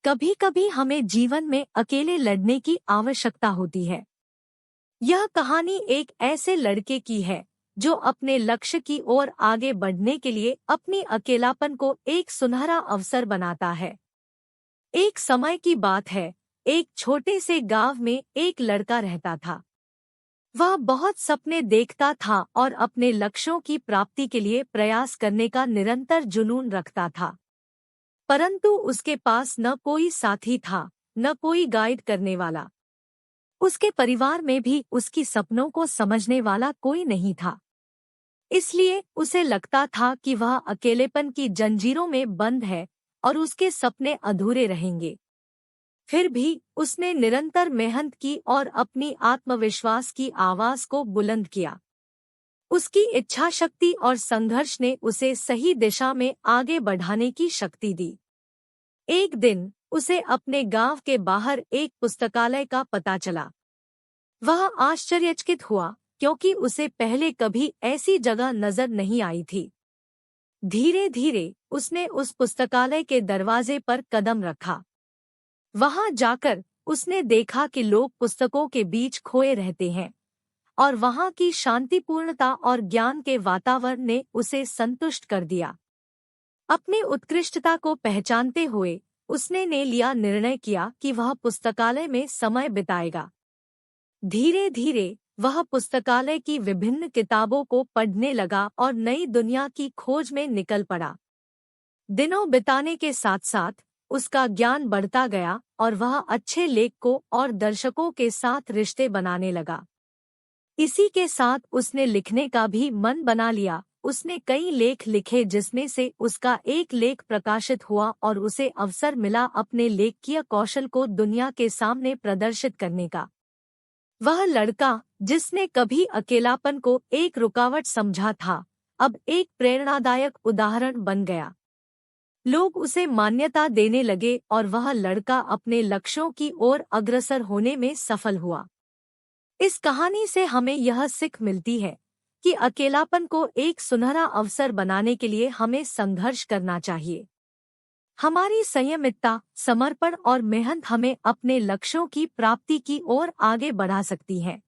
कभी कभी हमें जीवन में अकेले लड़ने की आवश्यकता होती है। यह कहानी एक ऐसे लड़के की है जो अपने लक्ष्य की ओर आगे बढ़ने के लिए अपनी अकेलापन को एक सुनहरा अवसर बनाता है। एक समय की बात है, एक छोटे से गांव में एक लड़का रहता था। वह बहुत सपने देखता था और अपने लक्ष्यों की प्राप्ति के लिए प्रयास करने का निरंतर जुनून रखता था। परंतु उसके पास न कोई साथी था, न कोई गाइड करने वाला। उसके परिवार में भी उसकी सपनों को समझने वाला कोई नहीं था। इसलिए उसे लगता था कि वह अकेलेपन की जंजीरों में बंद है और उसके सपने अधूरे रहेंगे। फिर भी उसने निरंतर मेहनत की और अपनी आत्मविश्वास की आवाज को बुलंद किया। उसकी इच्छा शक्ति और संघर्ष ने उसे सही दिशा में आगे बढ़ाने की शक्ति दी। एक दिन उसे अपने गांव के बाहर एक पुस्तकालय का पता चला। वह आश्चर्यचकित हुआ क्योंकि उसे पहले कभी ऐसी जगह नजर नहीं आई थी। धीरे धीरे उसने उस पुस्तकालय के दरवाजे पर कदम रखा। वहां जाकर उसने देखा कि लोग पुस्तकों के बीच खोए रहते हैं और वहां की शांतिपूर्णता और ज्ञान के वातावरण ने उसे संतुष्ट कर दिया। अपनी उत्कृष्टता को पहचानते हुए उसने लिया निर्णय किया कि वह पुस्तकालय में समय बिताएगा। धीरे धीरे वह पुस्तकालय की विभिन्न किताबों को पढ़ने लगा और नई दुनिया की खोज में निकल पड़ा। दिनों बिताने के साथ साथ उसका ज्ञान बढ़ता गया और वह अच्छे लेखकों और दर्शकों के साथ रिश्ते बनाने लगा। इसी के साथ उसने लिखने का भी मन बना लिया। उसने कई लेख लिखे जिसमें से उसका एक लेख प्रकाशित हुआ और उसे अवसर मिला अपने लेखकीय कौशल को दुनिया के सामने प्रदर्शित करने का। वह लड़का जिसने कभी अकेलापन को एक रुकावट समझा था, अब एक प्रेरणादायक उदाहरण बन गया। लोग उसे मान्यता देने लगे और वह लड़का अपने लक्ष्यों की ओर अग्रसर होने में सफल हुआ। इस कहानी से हमें यह सीख मिलती है कि अकेलापन को एक सुनहरा अवसर बनाने के लिए हमें संघर्ष करना चाहिए। हमारी संयमितता, समर्पण और मेहनत हमें अपने लक्ष्यों की प्राप्ति की ओर आगे बढ़ा सकती है।